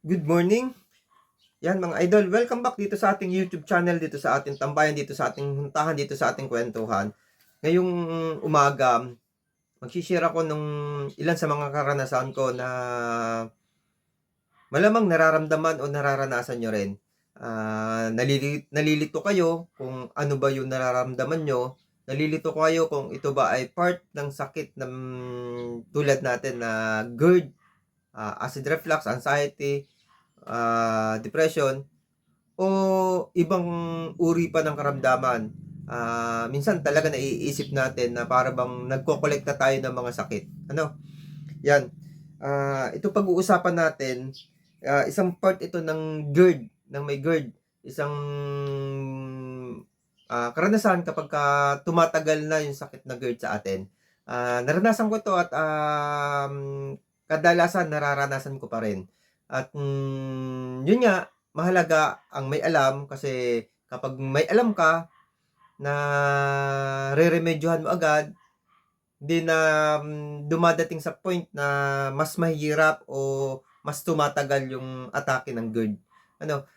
Good morning. Yan mga idol, welcome back dito sa ating YouTube channel, dito sa ating tambayan, dito sa ating huntahan, dito sa ating kwentuhan. Ngayong umaga, mag-share ako nung ilan sa mga karanasan ko na malamang nararamdaman o nararanasan nyo rin. Nalilito kayo kung ano ba yung nararamdaman nyo. Nalilito kayo kung ito ba ay part ng sakit ng tulad natin na GERD, acid reflux, anxiety, depression, o ibang uri pa ng karamdaman. Minsan talaga naiisip natin na para bang nagko-kolekta tayo ng mga sakit. Ano? Yan. Ito pag-uusapan natin, isang part ito ng GERD, ng may GERD. Isang karanasan kapag tumatagal na yung sakit na GERD sa atin. Naranasan ko ito at kadalasan nararanasan ko pa rin. At yun nga, mahalaga ang may alam kasi kapag may alam ka na re-remedyohan mo agad, hindi na dumadating sa point na mas mahirap o mas tumatagal yung atake ng GERD. Ano,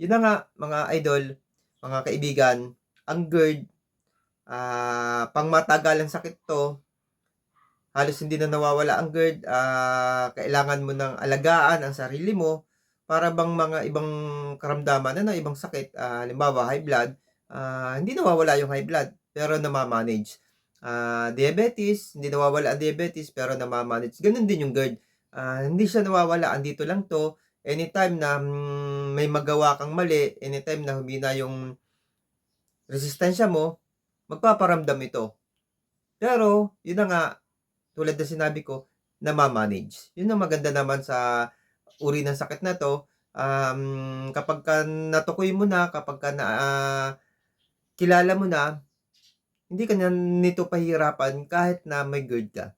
yun na nga mga idol, mga kaibigan, ang GERD, pangmatagalang sakit to, halos hindi na nawawala ang GERD, kailangan mo ng alagaan ang sarili mo para bang mga ibang karamdaman, ibang sakit, halimbawa high blood, hindi nawawala yung high blood pero namamanage. Diabetes, hindi nawawala ang diabetes pero namamanage. Ganun din yung GERD. Hindi siya nawawala, andito lang to. Anytime na may magawa kang mali, anytime na humina yung resistensya mo, magpaparamdam ito. Pero, yun na nga, tulad na sinabi ko, namamanage. Yun ang maganda naman sa uri ng sakit na to. Kapag ka natukoy mo na, kapag ka kilala mo na, hindi ka na nito pahirapan kahit na may GERD ka.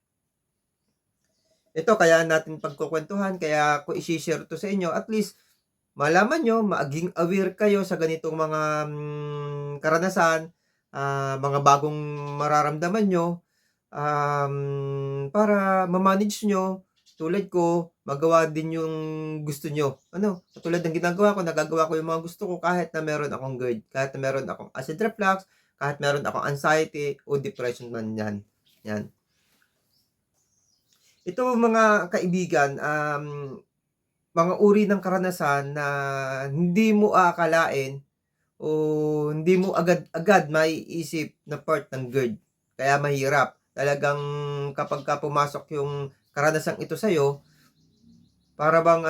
Ito kaya natin pagkukwentuhan, kaya ko i-share to sa inyo, at least malaman nyo, maging aware kayo sa ganitong mga karanasan, mga bagong mararamdaman nyo, para ma-manage nyo, tulad ko, magawa din yung gusto nyo. Ano, katulad ng ginagawa ko, nagagawa ko yung mga gusto ko kahit na meron akong GERD, kahit na meron akong acid reflux, kahit meron akong anxiety o depression man yan. Yan. Ito mga kaibigan, mga uri ng karanasan na hindi mo aakalain o hindi mo agad-agad maiisip na part ng GERD. Kaya mahirap. Talagang kapag ka pumasok yung karanasang ito sa'yo, para bang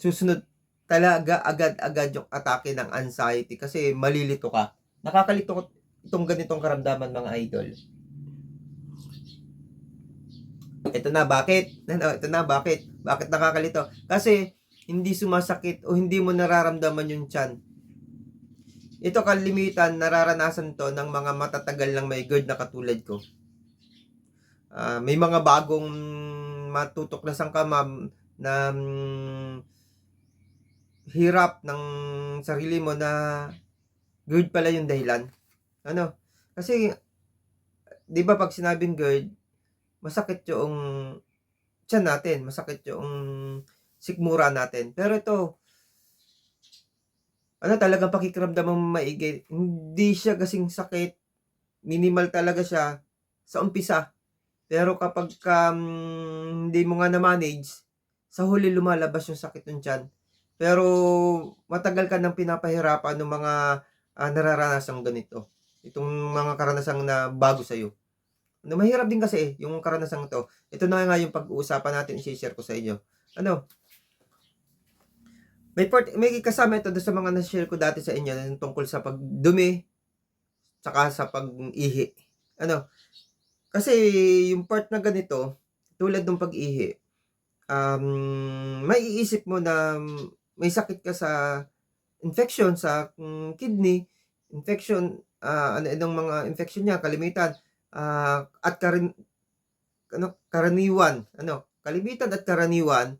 susunod talaga agad-agad yung atake ng anxiety kasi malilito ka. Nakakalito itong ganitong karamdaman mga idol. Ito na, bakit? Ito na, bakit? Bakit nakakalito? Kasi, hindi sumasakit o hindi mo nararamdaman yung tiyan. Ito kalimitan, nararanasan to ng mga matatagal ng may GERD na katulad ko. May mga bagong matutuklasan ka, ma'am, na hirap ng sarili mo na GERD pala yung dahilan. Ano? Kasi, di ba pag sinabing GERD, masakit yung tiyan natin, masakit yung sikmura natin. Pero ito, talagang pakikiramdam mo maigi. Hindi siya kasing sakit, minimal talaga siya sa umpisa. Pero kapag hindi mo nga na-manage, sa huli lumalabas yung sakit ng tiyan. Pero matagal ka nang pinapahirapan ng mga nararanasang ganito. Itong mga karanasang na bago sa'yo. Mahirap din kasi yung karanasang to. Ito na nga yung pag-uusapan natin, i-share ko sa inyo. May kasama ito sa mga na-share ko dati sa inyo tungkol sa pagdumi saka sa pag-ihi. Kasi yung part na ganito, tulad ng pag-ihi, maiisip mo na may sakit ka sa infection sa kidney, infection, anong mga infection niya, kalimitan, at karaniwan, kalimitan at karaniwan,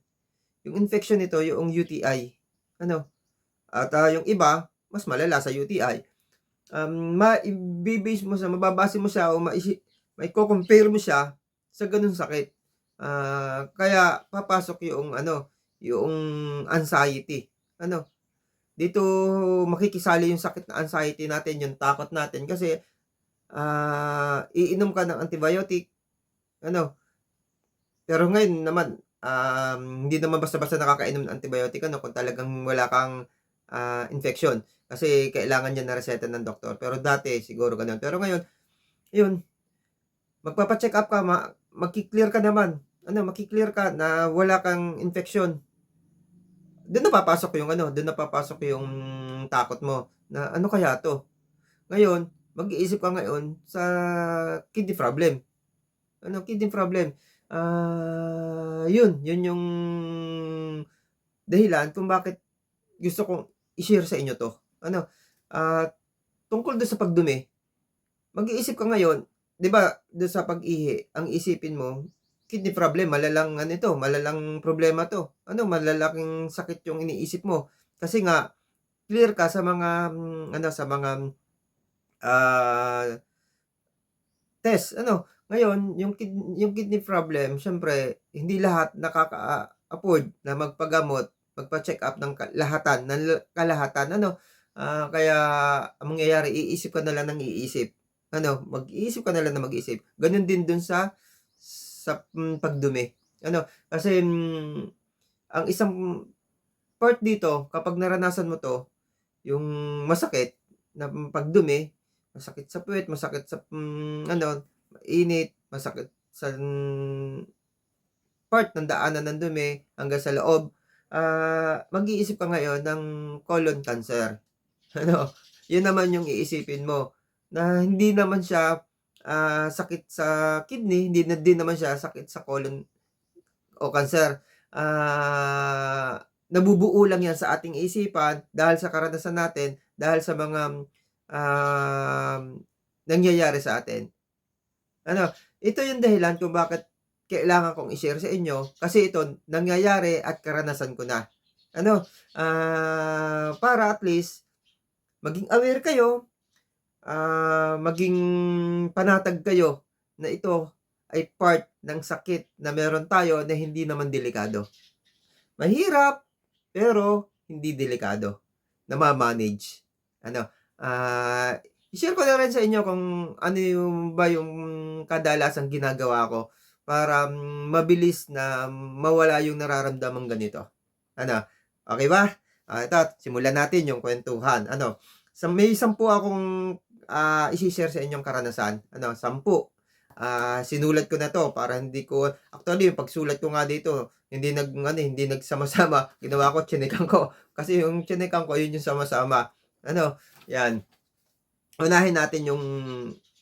yung infection nito, yung UTI. At yung iba, mas malala sa UTI. Mababase mo siya o may compare mo siya sa ganung sakit. Kaya papasok yung yung anxiety. Dito makikisali yung sakit na anxiety natin, yung takot natin kasi, iinom ka ng antibiotic, ano, pero ngayon naman, hindi naman basta-basta nakakainom ng antibiotic kung talagang wala kang, infeksyon. Kasi kailangan yan na reseta ng doktor. Pero dati siguro gano'n. Pero ngayon, yun, magpapa-check-up ka, magki-clear ka naman, maki-clear ka na wala kang infeksyon. Dun na papasok yung takot mo na, "Ano kaya 'to?" Ngayon, mag-iisip ka ngayon sa kidney problem. Kidney problem. Yun yung dahilan kung bakit gusto kong i-share sa inyo 'to. Ano, ah, Tungkol dun sa pagdumi, mag-iisip ka ngayon, 'di ba, dun sa pag-ihi, ang isipin mo, kidney problem, malalang malalang problema 'to. Malalaking sakit yung iniisip mo. Kasi nga clear ka sa mga, sa mga, ah test ngayon yung kidney problem siyempre hindi lahat nakaka-afford na magpagamot, magpa-check-up ng kalahatan kaya ang mangyayari iisip ka na lang ng iisip. Mag-iisip ka na lang ng mag-isip. Gano'n din dun pagdumi. Kasi, ang isang part dito kapag naranasan mo 'to, yung masakit na pagdumi, masakit sa puwet, masakit sa, mainit, masakit sa, part ng daanan ng dumi hanggang sa loob, mag-iisip ka ngayon ng colon cancer. Ano, yun naman yung iisipin mo na hindi naman siya, sakit sa kidney, hindi na din naman siya sakit sa colon o cancer. Nabubuo lang yan sa ating isipan dahil sa karanasan natin, dahil sa mga, um, nangyayari sa atin. Ito yung dahilan kung bakit kailangan kong i-share sa inyo kasi ito nangyayari at karanasan ko na. Para at least maging aware kayo, maging panatag kayo na ito ay part ng sakit na meron tayo na hindi naman delikado. Mahirap, pero hindi delikado, nama-manage. Ano, i-share ko na rin sa inyo kung ano yung kadalasang ginagawa ko para, mabilis na mawala yung nararamdamang ganito. Okey ba? Ito simulan natin yung kuwentuhan. May 10 akong, ise-share sa inyong karanasan. 10. Sinulat ko na 'to para hindi ko actually yung pagsulat ko nga dito hindi nagsama-sama. Ginawa ko tsinekan ko. Kasi yung tsinekan ko yun yung sama-sama. 'Yan. Unahin natin yung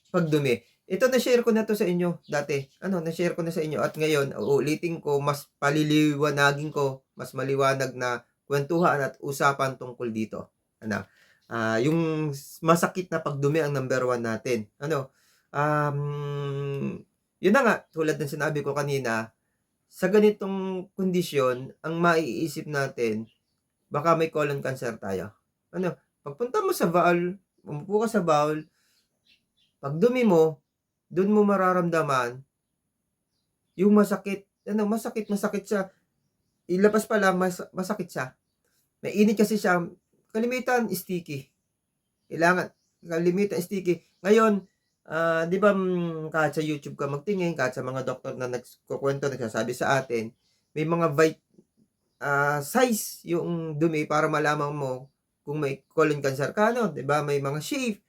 pagdumi. Ito na-share ko na 'to sa inyo dati. Na-share ko na sa inyo at ngayon uulitin ko, mas paliliwanagin ko, mas maliwanag na kuwentuhan at usapan tungkol dito. Yung masakit na pagdumi ang number 1 natin. Yun na nga, tulad ng sinabi ko kanina, sa ganitong kondisyon, ang maiisip natin, baka may colon cancer tayo. Pagpunta mo sa bowl, umupo ka sa bowl, pagdumi mo, dun mo mararamdaman yung masakit, masakit siya. Ilabas pa lang masakit siya. Mainit kasi siya, kalimitan sticky. Kalimitan sticky. Ngayon, 'di ba, kahit sa YouTube ka magtingin, kahit sa mga doktor na nagkukuwento, nagsasabi sa atin, may mga size yung dumi para malaman mo kung may colon cancer ka 'di ba? May mga shape.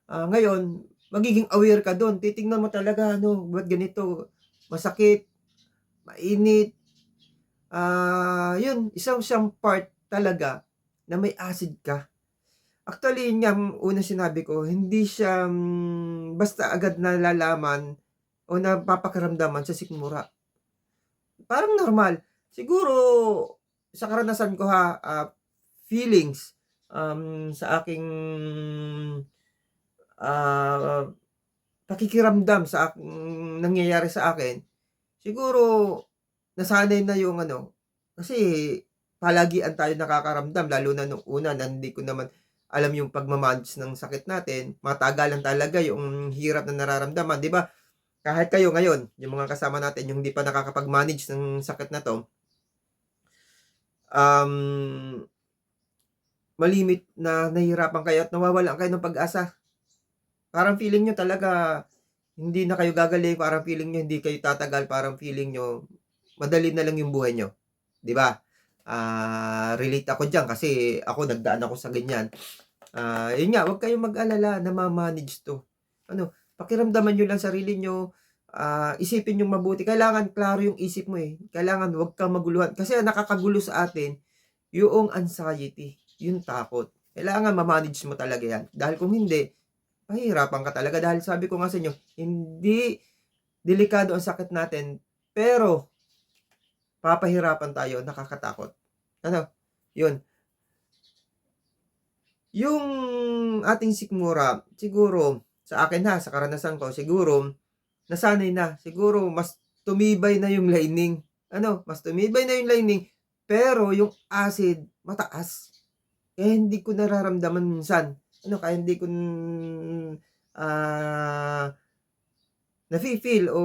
Ngayon, magiging aware ka dun, titingnan mo talaga ba't ganito, masakit, mainit. Yun, isang siyang part talaga na may acid ka. Actually, yun nga unang sinabi ko, hindi siya, basta agad nalalaman o napapakiramdaman sa sikmura. Parang normal. Siguro sa karanasan ko feelings, sa aking, pakikiramdam sa nangyayari sa akin, siguro nasanay na yung kasi palagian tayo nakakaramdam lalo na nung una na hindi ko naman alam yung pagma ng sakit natin, matagalan talaga yung hirap na nararamdaman, 'di ba? kahit kayo ngayon, yung mga kasama natin yung hindi pa nakakapag-manage ng sakit na 'to, um, malimit na nahihirapan kayo at nawawalan kayo ng pag-asa. Parang feeling niyo talaga hindi na kayo gagaling, parang feeling niyo hindi kayo tatagal, parang feeling niyo madali na lang yung buhay niyo, 'di ba? Relate ako diyan kasi ako nagdaan ako sa ganyan. Yun nga, huwag kayong mag-alala na ma-manage 'to. Ano, pakiramdaman niyo lang sarili niyo, isipin niyong mabuti. Kailangan klaro yung isip mo, eh. Kailangan huwag kang maguluhan kasi ang nakakagulo sa atin yung anxiety, yung takot. Kailangan ma-manage mo talaga 'yan. Dahil kung hindi, mahihirapan ka talaga dahil sabi ko nga sa inyo, hindi delikado ang sakit natin, pero papahirapan tayo, nakakatakot. Ano, yun. Yung ating sikmura, siguro sa akin ha, sa karanasan ko, siguro nasanay na. Siguro mas tumibay na yung lining. Ano, mas tumibay na yung lining, pero yung acid mataas. Kaya hindi ko nararamdaman minsan. Ano, kaya hindi ko ah, nafi-feel o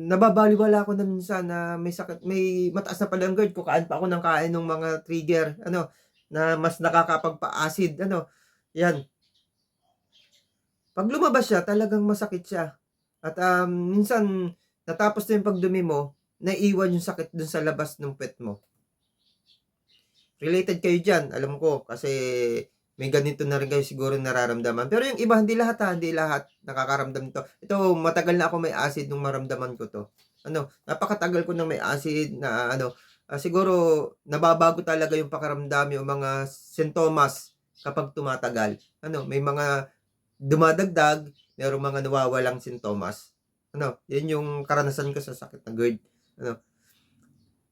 nababalewala ako na minsan na may sakit, may mataas na pala ang GERD ko, kain pa ako ng kain nung mga trigger ano, na mas nakakapagpa-acid ano, 'yan. 'Pag lumabas siya talagang masakit siya at, minsan natapos na yung pagdumi mo, naiiwan yung sakit dun sa labas ng puwet mo. Related kayo diyan, alam ko kasi may ganito na rin kayo siguro nararamdaman. Pero yung iba hindi lahat, hindi lahat nakakaramdam nito. Ito matagal na ako may acid nung maramdaman ko 'to. Ano, napakatagal ko ng may acid na ano, siguro nababago talaga yung pakiramdam, yung mga sintomas kapag tumatagal. Ano, may mga dumadagdag, merong mga nawawalang sintomas. Ano, yun yung karanasan ko sa sakit ng GERD. Ano,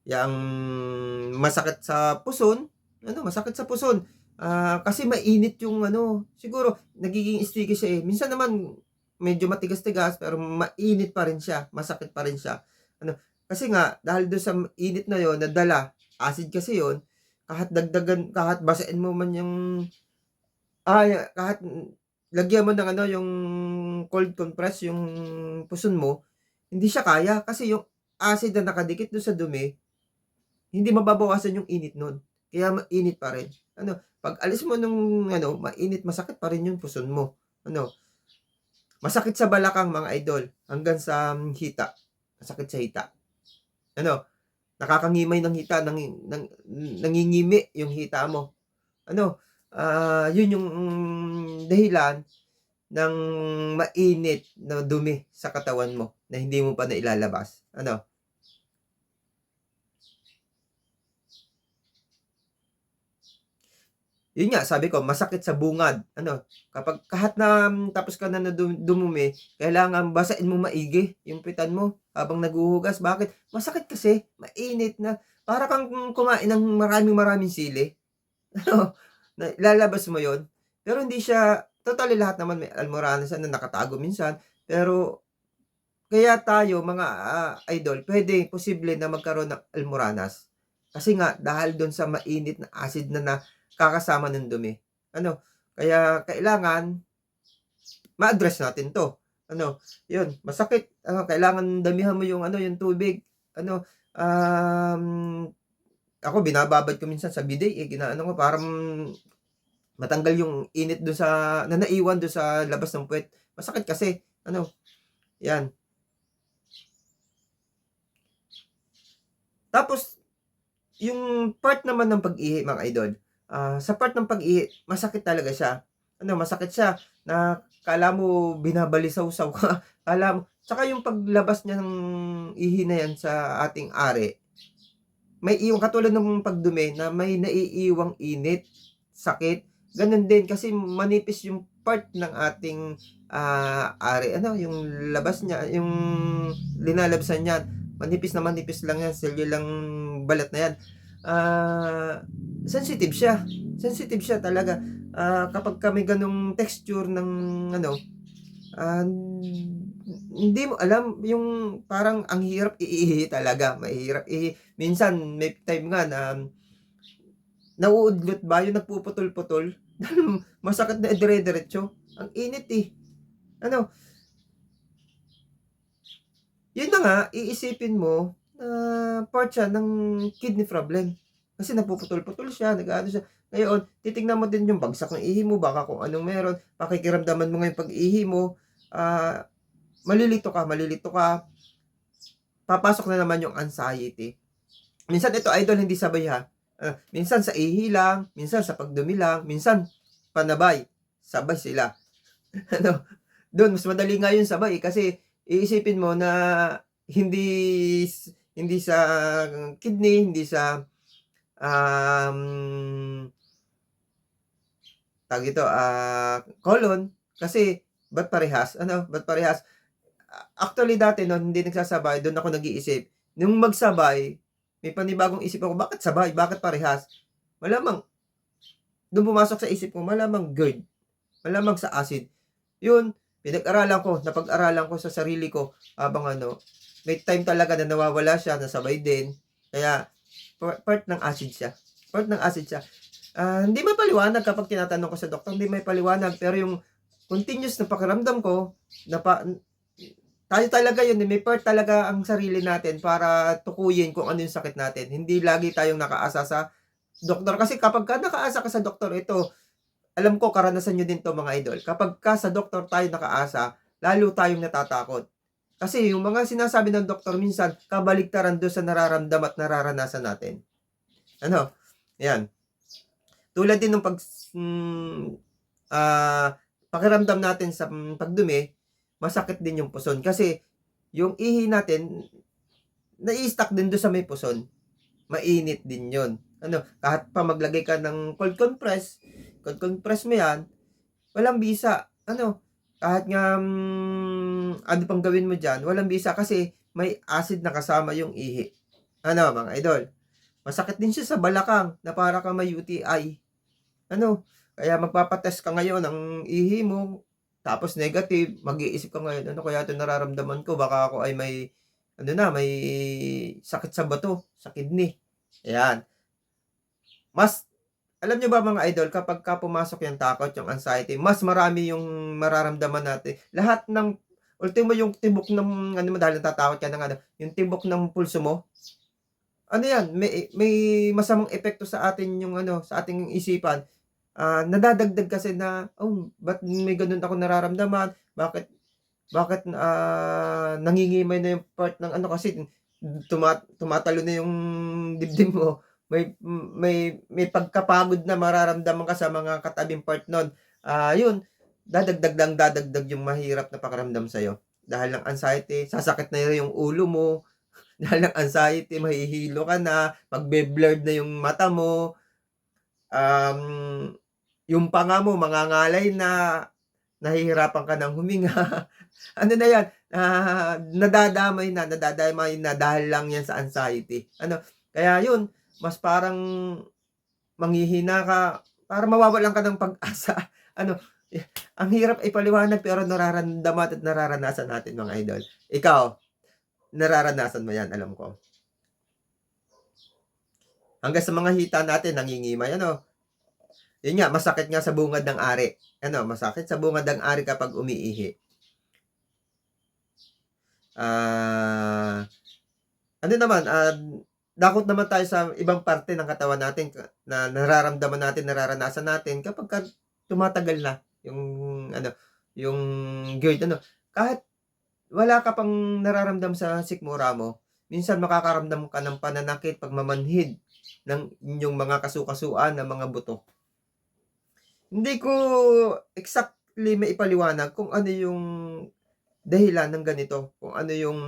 yang masakit sa puson, ano, masakit sa puson, kasi mainit yung ano, siguro nagiging sticky siya, eh. Minsan naman medyo matigas-tigas pero mainit pa rin siya, masakit pa rin siya. Ano, kasi nga dahil dun sa init na yon nadala, acid kasi yon, kahit dagdagan, kahit basain mo man yung kahit lagyan mo ng ano, yung cold compress yung puson mo, hindi siya kaya kasi yung acid na nakadikit dun sa dumi hindi mababawasan yung init nun, kaya mainit pa rin. Ano, 'pag alis mo nung ano, mainit, masakit pa rin yung puson mo. Ano, masakit sa balakang mga idol, hanggang sa hita, masakit sa hita. Ano, nakakangimay ng hita, nangingimi yung hita mo. Ano, yun yung dahilan ng mainit na dumi sa katawan mo na hindi mo pa nailalabas. Ano, yun nga sabi ko masakit sa bungad, ano, kapag kahit na tapos ka na dumumi, kailangan basain mo maigi yung pitan mo habang naghuhugas. Bakit? Masakit kasi, mainit na para kang kumain ng maraming-maraming sili, ano, na ilalabas mo yon. Pero hindi siya totally, lahat naman may almoranas na nakatago minsan, pero kaya tayo mga, idol, posible na magkaroon ng almoranas. Kasi nga dahil dun sa mainit na acid na nakakasama ng dumi. Ano, kaya kailangan ma-address natin 'to. Ano, 'yun, masakit, kailangan damihan mo yung ano, yung tubig. Ano, ako binababad ko minsan sa bidet, eh, inaano ko para matanggal yung init dun sa na naiwan dun sa labas ng puwet. Masakit kasi, ano, 'yan. Tapos yung part naman ng pag-ihi mga idol, sa part ng pag-ihi masakit talaga siya. Ano, masakit siya na akala mo binabalisaw-saw ka, akala mo tsaka yung paglabas niya ng ihi na yan sa ating ari, may iwang katulad ng pagdumi na may naiiwang init, sakit, gano'n din kasi manipis yung part ng ating, ari, ano, yung labas niya, yung linalabsan niyan, manipis lang yan, selyo lang balat na yan. Ah, sensitive siya talaga, kapagka may gano'ng texture ng ano, hindi mo alam yung parang ang hirap iihi talaga, mahirap minsan may time nga na nauudlot ba yung nagpuputol-putol, masakit na dire-diretso, ang init, eh. Ano, Yun na nga, iisipin mo na part siya ng kidney problem. Kasi napuputol-putol siya, nag-aano siya. Ngayon, titignan mo din yung bagsak ng ihi mo, baka kung anong meron, pakikiramdaman mo nga yung pag-ihi mo, malilito ka, papasok na naman yung anxiety. Minsan ito idol hindi sabay ha. Minsan sa ihi lang, minsan sa pagdumi lang, minsan panabay, sabay sila. Ano, doon mas madali nga yung sabay kasi iisipin mo na hindi hindi sa kidney, hindi sa um, tawag ito, colon kasi ba't parehas? Actually dati no'n hindi nagsasabay, do'n ako nag-iisip. Nung magsabay, may panibagong isip ako, bakit sabay, bakit parehas? Malamang do'n pumasok sa isip ko, malamang GERD, malamang sa acid. 'Yun, pinag-aralan ko, napag-aralan ko sa sarili ko habang ano, may time talaga na nawawala siya, nasabay din. Kaya part ng acid siya, part ng acid siya. Hindi maipaliwanag kapag tinatanong ko sa doktor, hindi maipaliwanag, pero yung continuous na pakiramdam ko, na tayo talaga yun, may part talaga ang sarili natin para tukuyin kung ano yung sakit natin. Hindi lagi tayong nakaasa sa doktor. Kasi kapag ka nakaasa ka sa doktor, ito, alam ko karanasan nyo din to mga idol. Kapag ka sa doktor tayo nakaasa, lalo tayong natatakot. Kasi yung mga sinasabi ng doktor minsan, kabaligtaran doon sa nararamdam at nararanasan natin. Ano? Yan. Tulad din ng ah, pakiramdam natin sa pagdumi, masakit din yung puson. Kasi yung ihi natin, nai-stuck din doon sa may puson. Mainit din yon. Ano, kahit pa maglagay ka ng cold compress mo yan, walang bisa. Ano, kahit nga ano pang gawin mo dyan, walang bisa kasi may acid na kasama yung ihi. Ano mga idol, masakit din siya sa balakang na para kang may UTI. Ano, kaya magpapa-test ka ngayon ng ihi mo, tapos negative, mag-iisip ka ngayon, ano kaya 'to nararamdaman ko, baka ako ay may ano na, may sakit sa bato, sa kidney. Ayan. Mas alam niyo ba mga idol, kapagka pumasok yung takot, yung anxiety, mas marami yung mararamdaman natin. Lahat ng ultimo yung tibok ng ano mo dahil natatakot ka ng ano, yung tibok ng pulso mo, ano yan, may masamang epekto sa atin yung ano, sa ating isipan. Nadadagdag kasi na, "Oh, ba't may gano'n akong nararamdaman? Bakit, nangingimay na yung part ng ano kasi tumatalo na yung dibdib mo, may pagkapagod na mararamdaman ka sa mga katabing part nun." Yun, dadagdag yung mahirap na pakiramdam sa'yo. Dahil ng anxiety, sasakit na yung ulo mo, dahil ng anxiety mahihilo ka na, magbe-blurred na yung mata mo, um, yung panga mo mangangalay na, nahihirapan ka ng huminga. Ano na 'yan, nadadamay na dahil lang 'yan sa anxiety. Ano, kaya 'yun, mas parang manghihina ka, parang mawawalan ka ng pag-asa. Ano, ang hirap ipaliwanag pero nararamdaman at nararanasan natin mga idol. Ikaw, nararanasan mo 'yan, alam ko. Hanggang sa mga hita natin nangingimay ano, 'yun nga masakit nga sa bungad ng ari. Ano, masakit sa bungad ng ari kapag umiihi. Ah Ano naman, dakot naman tayo sa ibang parte ng katawan natin na nararamdaman natin, nararanasan natin kapagka tumatagal na yung ano, yung GERD ano. Kahit wala ka pang nararamdam sa sikmura mo, minsan makakaramdam ka ng pananakit, pagmamanhid ng inyong mga kasu-kasuan ng mga buto. Hindi ko exactly maipaliwanag kung ano yung dahilan ng ganito, kung ano yung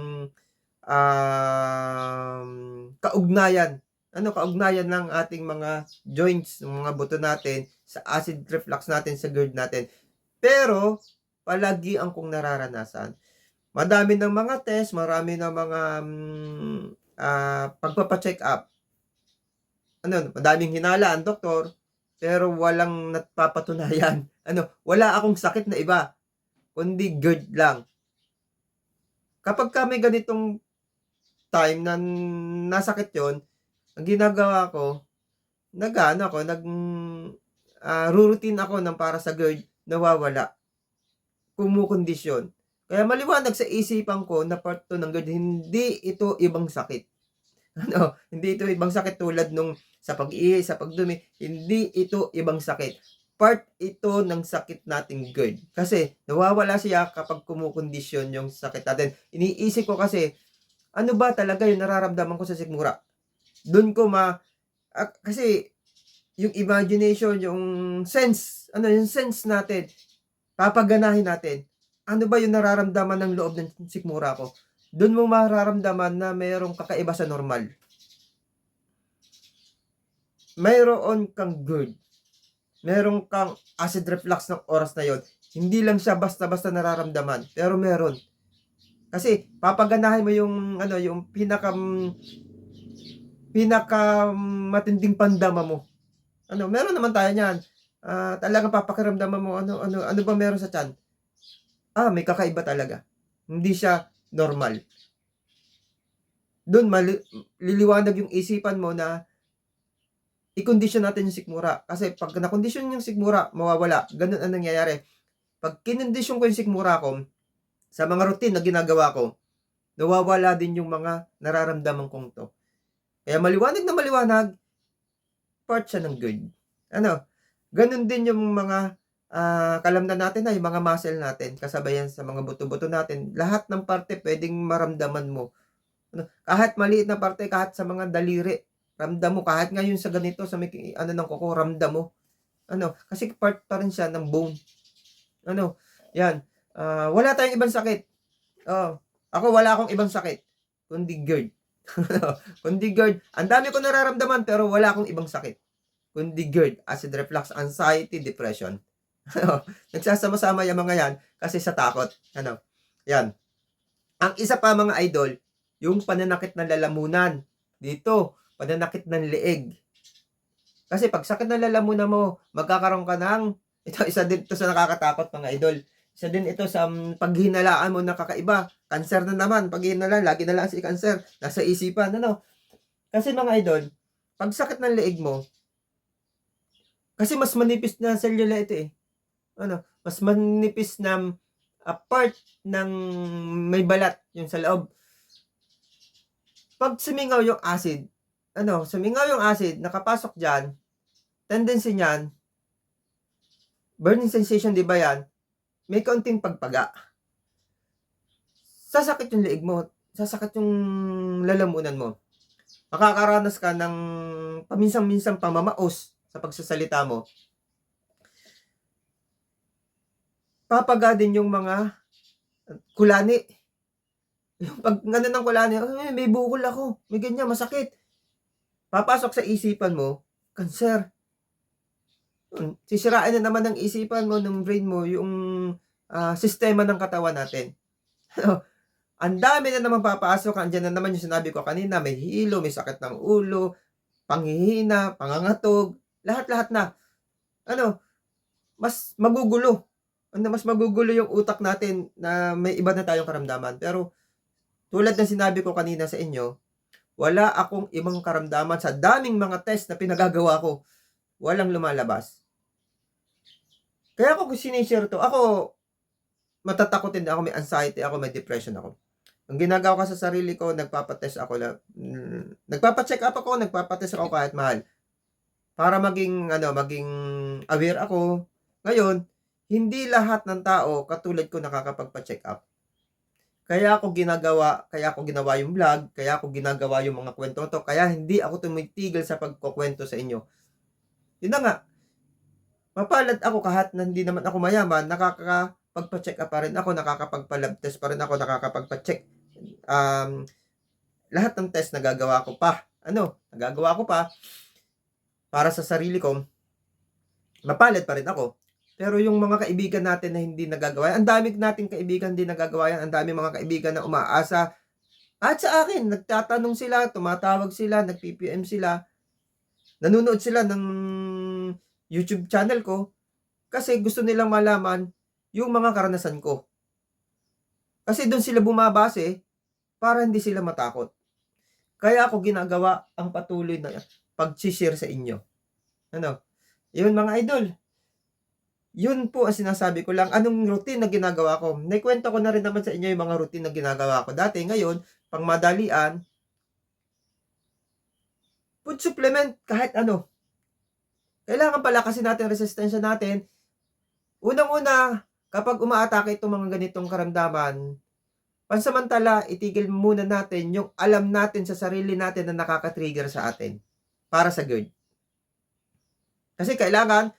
kaugnayan ng ating mga joints, ng mga buto natin, sa acid reflux natin, sa GERD natin. Pero, palagi ang kong nararanasan. Madami ng mga test, marami ng mga, pagpapa-check-up. Ano, madaming hinala ang doktor, pero walang napapatunayan. Ano, wala akong sakit na iba, kundi GERD lang. Kapagka may ganitong time na nasakit yon, ang ginagawa ko, nag-aano ako, ru-routine ako ng para sa GERD, nawawala, kumukondisyon. Kaya maliwanag sa isipan ko na part 2 ng GERD, hindi ito ibang sakit. Ano, hindi ito ibang sakit tulad nung sa pag-ihi, sa pagdumi, hindi ito ibang sakit. Part ito ng sakit nating GERD. Kasi nawawala siya kapag kumukondisyon yung sakit natin. Iniisip ko kasi, ano ba talaga yung nararamdaman ko sa sikmura? Doon ko kasi yung imagination, yung yung sense natin, papaganahin natin. Ano ba yung nararamdaman ng loob ng sikmura ko? Doon mo mararamdaman na mayroong kakaiba sa normal. Mayroon kang GERD. Mayroon kang acid reflux ng oras na yon. Hindi lang siya basta-basta nararamdaman, pero meron. Kasi papaganahin mo yung yung pinaka matinding pandama mo. Meron naman tayo niyan. Talagang papakiramdaman mo ano ba meron sa tiyan? May kakaiba talaga. Hindi siya normal. Doon liliwanag yung isipan mo na i-condition natin yung sikmura. Kasi pag na-condition yung sikmura, mawawala. Ganun ang nangyayari. Pag kinondisyon ko yung sikmura ko, sa mga routine na ginagawa ko, nawawala din yung mga nararamdaman kong to. Kaya maliwanag na maliwanag, part siya ng GERD. Ganun din yung mga kalamnan natin yung mga muscle natin, kasabayan sa mga buto-buto natin. Lahat ng parte pwedeng maramdaman mo. Kahit maliit na parte, kahit sa mga daliri, ramdam mo. Kahit ngayon sa ganito, sa may ng kuko, ramdam mo. Kasi part pa rin siya ng bone. Yan. Wala tayong ibang sakit. Ako wala akong ibang sakit, kundi GERD. Kundi GERD. Ang dami ko nararamdaman, pero wala akong ibang sakit, kundi GERD, acid reflux, anxiety, depression. Nagsasama-sama yung mga yan kasi sa takot. Yan. Ang isa pa mga idol, yung pananakit ng lalamunan. Dito, pananakit ng leeg. Kasi pag sakit ng lalamunan mo, magkakaroon ka ng, isa din ito sa nakakatakot mga idol. Isa din ito sa paghinalaan mo ng kakaiba. Cancer na naman, paghinalaan, lagi na lang si cancer. Nasa isipan, Kasi mga idol, pag sakit ng leeg mo, kasi mas manipis na cellula ito mas manipis na part ng may balat yung sa loob. Pag sumingaw yung acid, nakapasok dyan, tendency niyan, burning sensation, di ba yan? May kaunting pagpaga. Sasakit yung leeg mo, sasakit yung lalamunan mo. Makakaranas ka ng paminsan-minsan pamamaos sa pagsasalita mo. Papaga din yung mga kulani. Yung pag ng kulani, may bukol ako, may ganyan, masakit. Papasok sa isipan mo, cancer. Sisirain na naman ng isipan mo, ng brain mo, yung sistema ng katawan natin. Ang dami na naman papasok. Andiyan na naman yung sinabi ko kanina, may hilo, may sakit ng ulo, panghihina, pangangatog, lahat-lahat na. Mas magugulo. Mas magugulo yung utak natin na may iba na tayong karamdaman. Pero tulad ng sinabi ko kanina sa inyo, wala akong ibang karamdaman. Sa daming mga test na pinagagawa ko, walang lumalabas. Kaya ako sinishare to. Ako, matatakotin ako, may anxiety ako, may depression ako. Ang ginagawa ko sa sarili ko, nagpapatest ako, nagpapacheck up ako, nagpapatest ako kahit mahal. Para maging aware ako. Ngayon, hindi lahat ng tao katulad ko nakakapagpa-check up. Kaya ako ginawa yung vlog, kaya ako ginagawa yung mga kwento to, kaya hindi ako tumitigil sa pagkukwento sa inyo. Yun na nga, mapalad ako kahit na hindi naman ako mayaman, nakakapagpa-check up pa rin ako, nakakapagpa-lab test pa rin ako, nakakapagpa-check. Lahat ng test nagagawa ko pa. Para sa sarili ko, mapalad pa rin ako. Pero yung mga kaibigan natin na hindi nagagawa yan, ang dami nating kaibigan hindi nagagawa yan, ang dami mga kaibigan na umaasa. At sa akin, nagtatanong sila, tumatawag sila, nag-PPM sila, nanonood sila ng YouTube channel ko kasi gusto nilang malaman yung mga karanasan ko. Kasi doon sila bumabase para hindi sila matakot. Kaya ako ginagawa ang patuloy na pag-share sa inyo. Yun mga idol. Yun po ang sinasabi ko lang, anong routine na ginagawa ko. Naikwento ko na rin naman sa inyo yung mga routine na ginagawa ko dati. Ngayon, pangmadalian, food supplement kahit ano. Kailangan palakasin natin resistensya natin. Unang-una, kapag umaatake itong mga ganitong karamdaman, pansamantala, itigil muna natin yung alam natin sa sarili natin na nakaka-trigger sa atin para sa GERD. Kasi kailangan,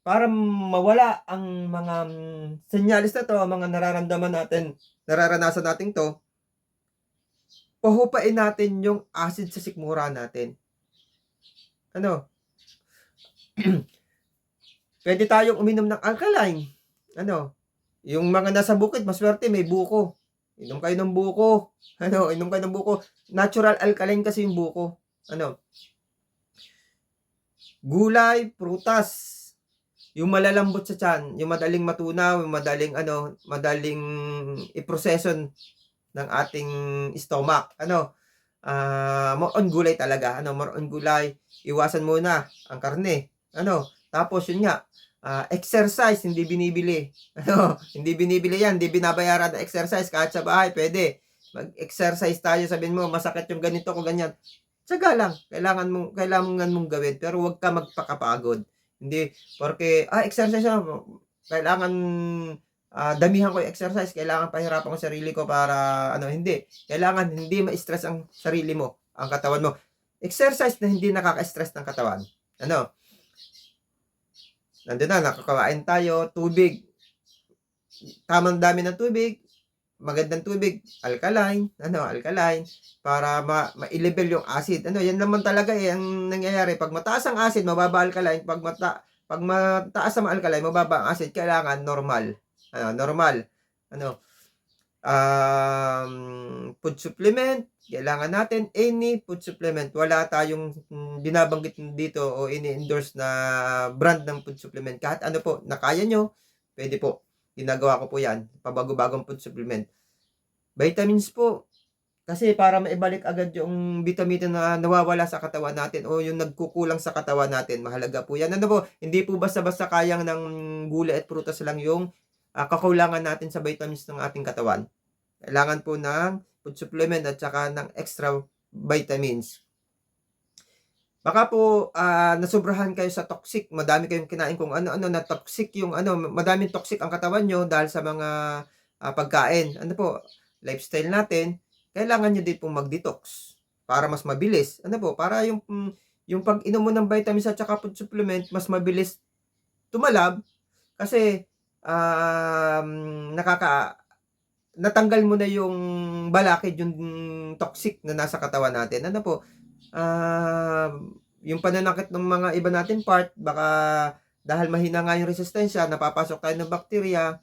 para mawala ang mga senyales na to, ang mga nararamdaman natin, nararanasan natin to, pahupain natin yung acid sa sikmura natin. Ano? Pwede tayong uminom ng alkaline. Ano? Yung mga nasa bukid, maswerte, may buko. Inom kayo ng buko. Ano? Inom kayo ng buko. Natural alkaline kasi yung buko. Ano? Gulay, prutas. Yung malalambot sa tiyan, yung madaling matunaw, yung madaling i-proseso ng ating stomach. More on gulay talaga. More on gulay. Iwasan muna ang karne. Tapos yun nga, exercise, hindi binibili. Hindi binibili yan, hindi binabayaran na exercise kahit sa bahay, pwede. Mag-exercise tayo, sabihin mo, masakit yung ganito ko, ganyan. Tsaga lang, kailangan mong gawin, pero huwag ka magpakapagod. Hindi, porque, exercise na, kailangan, damihan ko yung exercise, kailangan pahirapan ko sarili ko para, hindi. Kailangan hindi ma-stress ang sarili mo, ang katawan mo. Exercise na hindi nakaka-stress ng katawan. Nandun na, nakakawain tayo, tubig. Tamang dami ng tubig, magandang tubig, alkaline, para ma-level yung acid. Yan naman talaga ang nangyayari. Pag mataas ang acid, mababa alkaline. Pag mataas ang alkaline, mababa ang acid, kailangan normal. Normal. Food supplement, kailangan natin any food supplement. Wala tayong binabanggit dito o ini-endorse na brand ng food supplement. Kahit ano po, na kaya nyo, pwede po. Ginagawa ko po yan, pabago-bagong food supplement. Vitamins po, kasi para maibalik agad yung vitamin na nawawala sa katawan natin o yung nagkukulang sa katawan natin, mahalaga po yan. Hindi po basta-basta kayang ng gulay at prutas lang yung kakulangan natin sa vitamins ng ating katawan. Kailangan po ng food supplement at saka ng extra vitamins. Baka po nasubrahan kayo sa toxic, madami kayong kinain kung ano-ano na toxic yung madaming toxic ang katawan nyo dahil sa mga pagkain. Lifestyle natin, kailangan nyo din pong mag-detox para mas mabilis. Para yung pag-inom mo ng vitamins at saka food supplement, mas mabilis tumalab kasi natanggal mo na yung balakid, yung toxic na nasa katawan natin. Yung pananakit ng mga iba natin part, baka dahil mahina nga yung resistensya, napapasok tayo ng bakterya,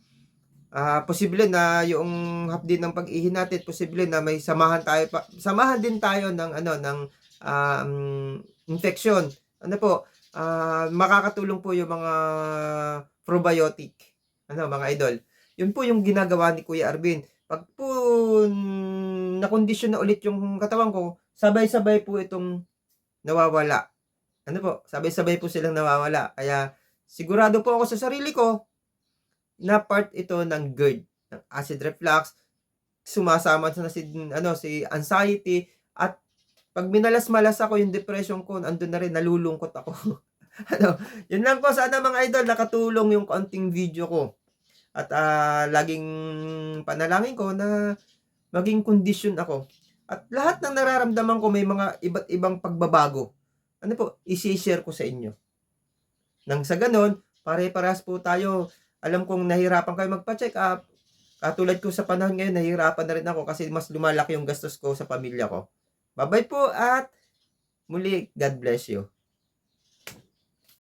posible na yung hapdi ng pag-ihi natin, posible na may samahan din tayo ng infection. Makakatulong po yung mga probiotic, mga idol. Yun po yung ginagawa ni Kuya Arvin. Pag po nakondisyon na ulit yung katawan ko, sabay-sabay po itong nawawala. Sabay-sabay po silang nawawala. Kaya sigurado po ako sa sarili ko na part ito ng GERD, ng acid reflux, sumasama na si anxiety, at pag minalas-malas ako yung depression ko, andun na rin, nalulungkot ako. Yun lang po, sana mga idol, nakatulong yung konting video ko. At laging panalangin ko na maging kondisyon ako. At lahat ng nararamdaman ko may mga iba't ibang pagbabago. I-share ko sa inyo. Nang sa ganon, pare-parehas po tayo. Alam kong nahirapan kayo magpa-check up. Katulad ko sa panahon ngayon, nahirapan na rin ako kasi mas lumalaki yung gastos ko sa pamilya ko. Bye-bye po at muli, God bless you.